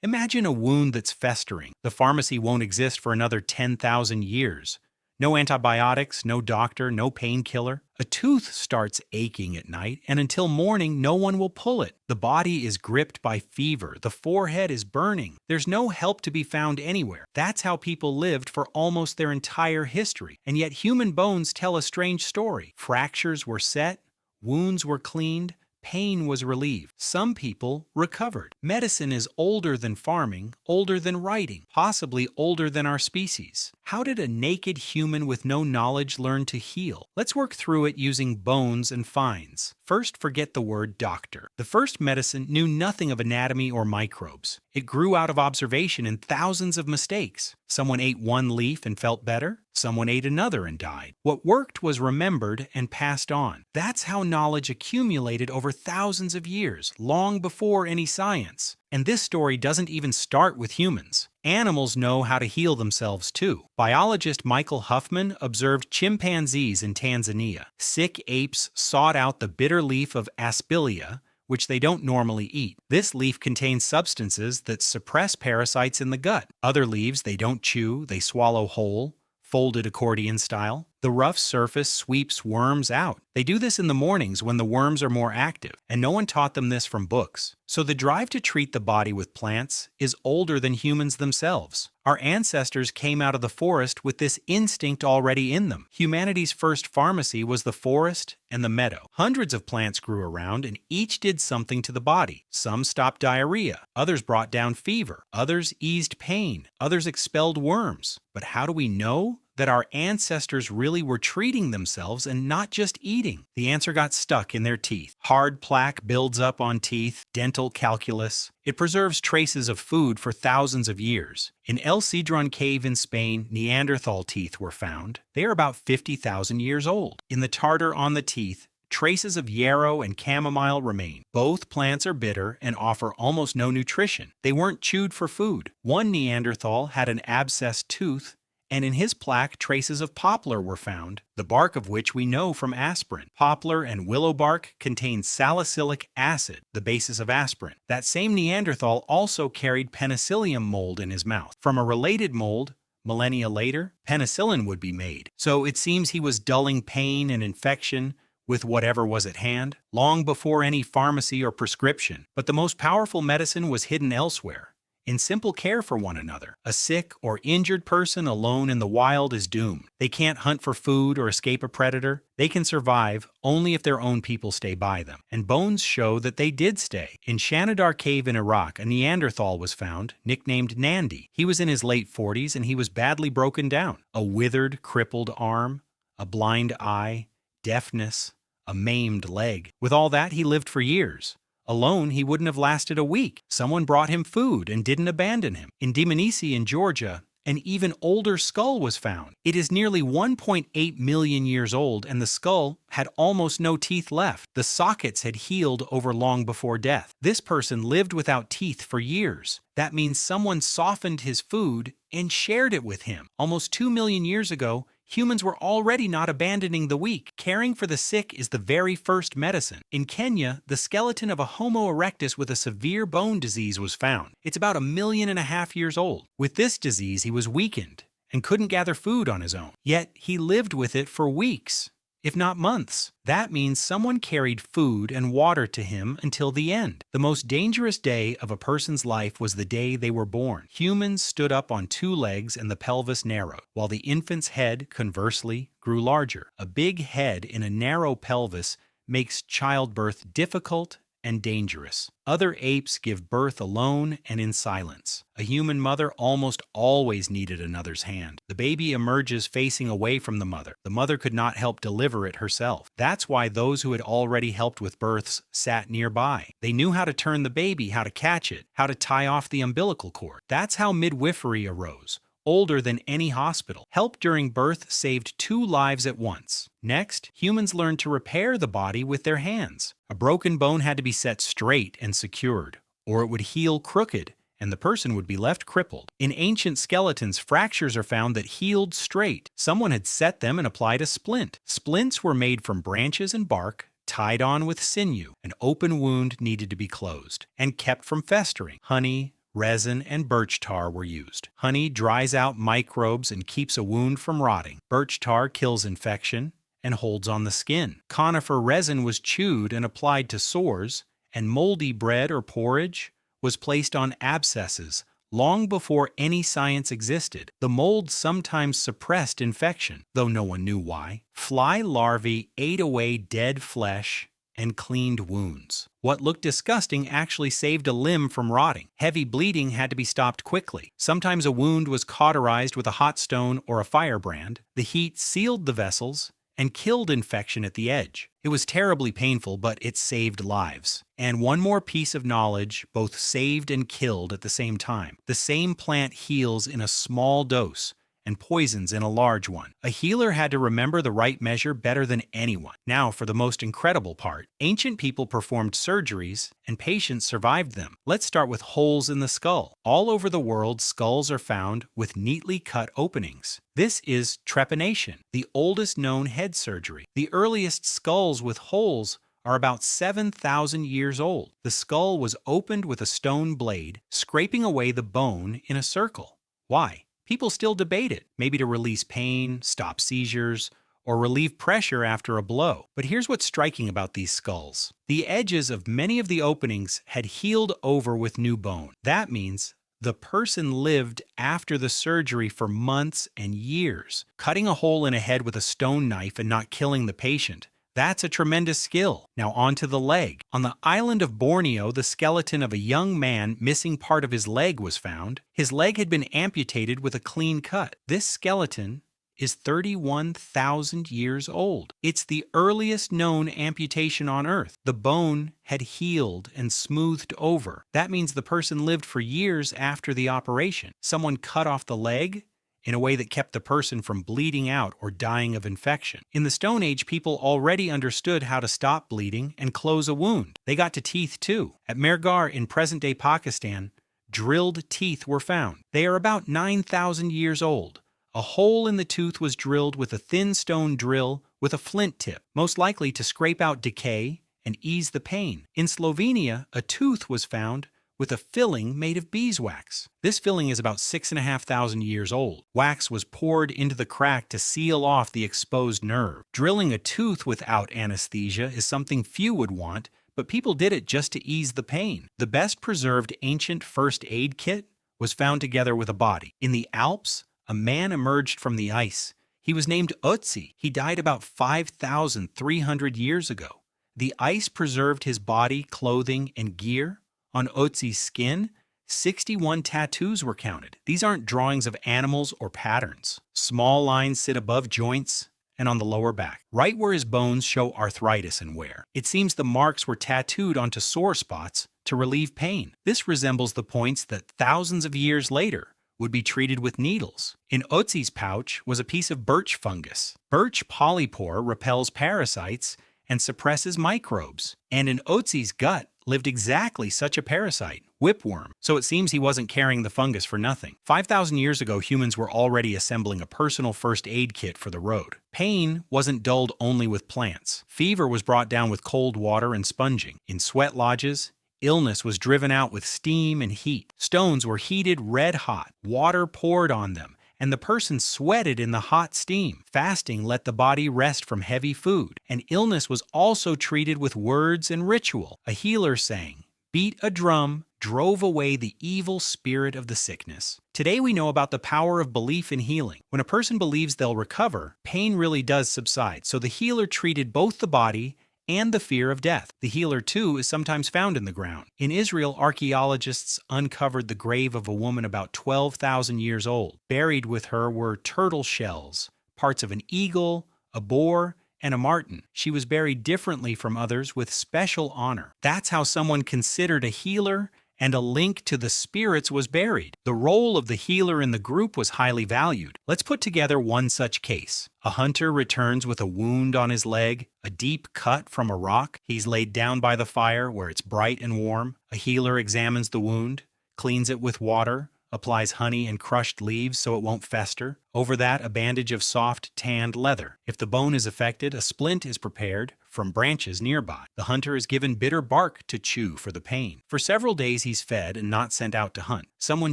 Imagine a wound that's festering. The pharmacy won't exist for another 10,000 years. No antibiotics, no doctor, no painkiller. A tooth starts aching at night, and until morning, no one will pull it. The body is gripped by fever. The forehead is burning. There's no help to be found anywhere. That's how people lived for almost their entire history. And yet human bones tell a strange story. Fractures were set, wounds were cleaned, pain was relieved. Some people recovered. Medicine is older than farming, older than writing, possibly older than our species. How did a naked human with no knowledge learn to heal? Let's work through it using bones and finds. First, forget the word doctor. The first medicine knew nothing of anatomy or microbes. It grew out of observation and thousands of mistakes. Someone ate one leaf and felt better. Someone ate another and died. What worked was remembered and passed on. That's how knowledge accumulated over thousands of years, long before any science. And this story doesn't even start with humans. Animals know how to heal themselves too. Biologist Michael Huffman observed chimpanzees in Tanzania. Sick apes sought out the bitter leaf of aspirin, which they don't normally eat. This leaf contains substances that suppress parasites in the gut. Other leaves they don't chew, they swallow whole, folded accordion style. The rough surface sweeps worms out. They do this in the mornings when the worms are more active, and no one taught them this from books. So the drive to treat the body with plants is older than humans themselves. Our ancestors came out of the forest with this instinct already in them. Humanity's first pharmacy was the forest and the meadow. Hundreds of plants grew around, and each did something to the body. Some stopped diarrhea, others brought down fever, others eased pain, others expelled worms. But how do we know that our ancestors really were treating themselves and not just eating? The answer got stuck in their teeth. Hard plaque builds up on teeth, dental calculus. It preserves traces of food for thousands of years. In El Sidrón cave in Spain, Neanderthal teeth were found. They are about 50,000 years old. In the tartar on the teeth, traces of yarrow and chamomile remain. Both plants are bitter and offer almost no nutrition. They weren't chewed for food. One Neanderthal had an abscessed tooth, and in his plaque traces of poplar were found, the bark of which we know from aspirin. Poplar and willow bark contain salicylic acid, the basis of aspirin. That same Neanderthal also carried penicillium mold in his mouth. From a related mold, millennia later, penicillin would be made. So it seems he was dulling pain and infection with whatever was at hand, long before any pharmacy or prescription. But the most powerful medicine was hidden elsewhere, in simple care for one another. A sick or injured person alone in the wild is doomed. They can't hunt for food or escape a predator. They can survive only if their own people stay by them. And bones show that they did stay. In Shanidar Cave in Iraq, a Neanderthal was found, nicknamed Nandi. He was in his late 40s and he was badly broken down. A withered, crippled arm, a blind eye, deafness, a maimed leg. With all that, he lived for years. Alone, he wouldn't have lasted a week. Someone brought him food and didn't abandon him. In Dmanisi in Georgia, an even older skull was found. It is nearly 1.8 million years old, and the skull had almost no teeth left. The sockets had healed over long before death. This person lived without teeth for years. That means someone softened his food and shared it with him. Almost 2 million years ago, humans were already not abandoning the weak. Caring for the sick is the very first medicine. In Kenya, the skeleton of a Homo erectus with a severe bone disease was found. It's about 1.5 million years old. With this disease, he was weakened and couldn't gather food on his own. Yet, he lived with it for weeks, if not months. That means someone carried food and water to him until the end. The most dangerous day of a person's life was the day they were born. Humans stood up on 2 legs and the pelvis narrowed, while the infant's head, conversely, grew larger. A big head in a narrow pelvis makes childbirth difficult and dangerous. Other apes give birth alone and in silence. A human mother almost always needed another's hand. The baby emerges facing away from the mother. The mother could not help deliver it herself. That's why those who had already helped with births sat nearby. They knew how to turn the baby, how to catch it, how to tie off the umbilical cord. That's how midwifery arose. Older than any hospital. Help during birth saved 2 lives at once. Next, humans learned to repair the body with their hands. A broken bone had to be set straight and secured, or it would heal crooked, and the person would be left crippled. In ancient skeletons, fractures are found that healed straight. Someone had set them and applied a splint. Splints were made from branches and bark, tied on with sinew. An open wound needed to be closed and kept from festering. Honey, Resin and birch tar were used. Honey dries out microbes and keeps a wound from rotting. Birch tar kills infection and holds on the skin. Conifer resin was chewed and applied to sores, and moldy bread or porridge was placed on abscesses long before any science existed. The mold sometimes suppressed infection, though no one knew why. Fly larvae ate away dead flesh and cleaned wounds. What looked disgusting actually saved a limb from rotting. Heavy bleeding had to be stopped quickly. Sometimes a wound was cauterized with a hot stone or a firebrand. The heat sealed the vessels and killed infection at the edge. It was terribly painful, but it saved lives. And one more piece of knowledge, both saved and killed at the same time. The same plant heals in a small dose and poisons in a large one. A healer had to remember the right measure better than anyone. Now for the most incredible part. Ancient people performed surgeries and patients survived them. Let's start with holes in the skull. All over the world, skulls are found with neatly cut openings. This is trepanation, the oldest known head surgery. The earliest skulls with holes are about 7,000 years old. The skull was opened with a stone blade, scraping away the bone in a circle. Why? People still debate it, maybe to release pain, stop seizures, or relieve pressure after a blow. But here's what's striking about these skulls. The edges of many of the openings had healed over with new bone. That means the person lived after the surgery for months and years. Cutting a hole in a head with a stone knife and not killing the patient, that's a tremendous skill. Now onto the leg. On the island of Borneo, the skeleton of a young man missing part of his leg was found. His leg had been amputated with a clean cut. This skeleton is 31,000 years old. It's the earliest known amputation on Earth. The bone had healed and smoothed over. That means the person lived for years after the operation. Someone cut off the leg in a way that kept the person from bleeding out or dying of infection. In the Stone Age, people already understood how to stop bleeding and close a wound. They got to teeth too. At Mehrgarh in present-day Pakistan, drilled teeth were found. They are about 9,000 years old. A hole in the tooth was drilled with a thin stone drill with a flint tip, most likely to scrape out decay and ease the pain. In Slovenia, a tooth was found with a filling made of beeswax. This filling is about 6,500 years old. Wax was poured into the crack to seal off the exposed nerve. Drilling a tooth without anesthesia is something few would want, but people did it just to ease the pain. The best preserved ancient first aid kit was found together with a body. In the Alps, a man emerged from the ice. He was named Ötzi. He died about 5,300 years ago. The ice preserved his body, clothing, and gear. On Ötzi's skin, 61 tattoos were counted. These aren't drawings of animals or patterns. Small lines sit above joints and on the lower back, right where his bones show arthritis and wear. It seems the marks were tattooed onto sore spots to relieve pain. This resembles the points that thousands of years later would be treated with needles. In Ötzi's pouch was a piece of birch fungus. Birch polypore repels parasites and suppresses microbes. And in Ötzi's gut lived exactly such a parasite, whipworm, so it seems he wasn't carrying the fungus for nothing. 5,000 years ago, humans were already assembling a personal first aid kit for the road. Pain wasn't dulled only with plants. Fever was brought down with cold water and sponging. In sweat lodges, illness was driven out with steam and heat. Stones were heated red hot, water poured on them, and the person sweated in the hot steam. Fasting let the body rest from heavy food, and illness was also treated with words and ritual. A healer sang, beat a drum, drove away the evil spirit of the sickness. Today we know about the power of belief in healing. When a person believes they'll recover, pain really does subside, so the healer treated both the body and the fear of death. The healer, too, is sometimes found in the ground. In Israel, archaeologists uncovered the grave of a woman about 12,000 years old. Buried with her were turtle shells, parts of an eagle, a boar, and a marten. She was buried differently from others with special honor. That's how someone considered a healer and a link to the spirits was buried. The role of the healer in the group was highly valued. Let's put together one such case. A hunter returns with a wound on his leg, a deep cut from a rock. He's laid down by the fire where it's bright and warm. A healer examines the wound, cleans it with water, applies honey and crushed leaves so it won't fester. Over that, a bandage of soft, tanned leather. If the bone is affected, a splint is prepared, from branches nearby. The hunter is given bitter bark to chew for the pain. For several days he's fed and not sent out to hunt. Someone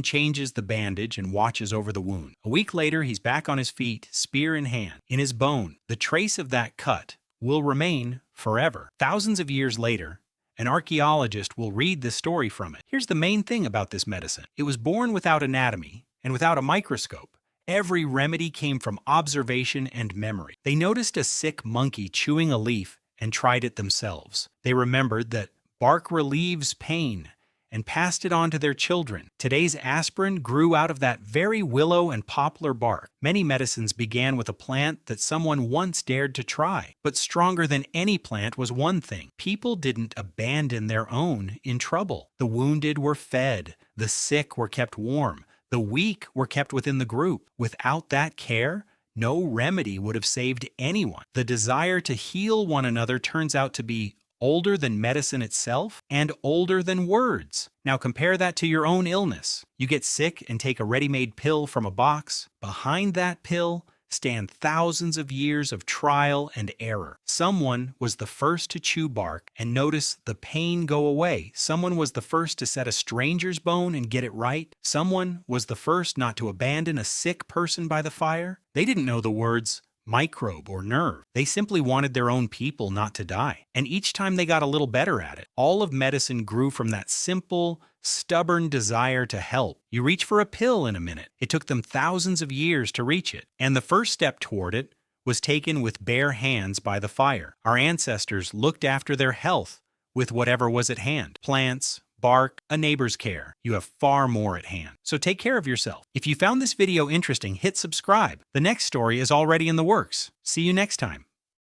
changes the bandage and watches over the wound. A week later, he's back on his feet, spear in hand. In his bone, the trace of that cut will remain forever. Thousands of years later, an archaeologist will read this story from it. Here's the main thing about this medicine. It was born without anatomy and without a microscope. Every remedy came from observation and memory. They noticed a sick monkey chewing a leaf and tried it themselves. They remembered that bark relieves pain and passed it on to their children. Today's aspirin grew out of that very willow and poplar bark. Many medicines began with a plant that someone once dared to try. But stronger than any plant was one thing. People didn't abandon their own in trouble. The wounded were fed. The sick were kept warm. The weak were kept within the group. Without that care, no remedy would have saved anyone. The desire to heal one another turns out to be older than medicine itself and older than words. Now compare that to your own illness. You get sick and take a ready-made pill from a box. Behind that pill stand thousands of years of trial and error. Someone was the first to chew bark and notice the pain go away. Someone was the first to set a stranger's bone and get it right. Someone was the first not to abandon a sick person by the fire. They didn't know the words microbe or nerve. They simply wanted their own people not to die. And each time they got a little better at it. All of medicine grew from that simple, stubborn desire to help. You reach for a pill in a minute. It took them thousands of years to reach it. And the first step toward it was taken with bare hands by the fire. Our ancestors looked after their health with whatever was at hand. Plants, bark, a neighbor's care. You have far more at hand. So take care of yourself. If you found this video interesting, hit subscribe. The next story is already in the works. See you next time.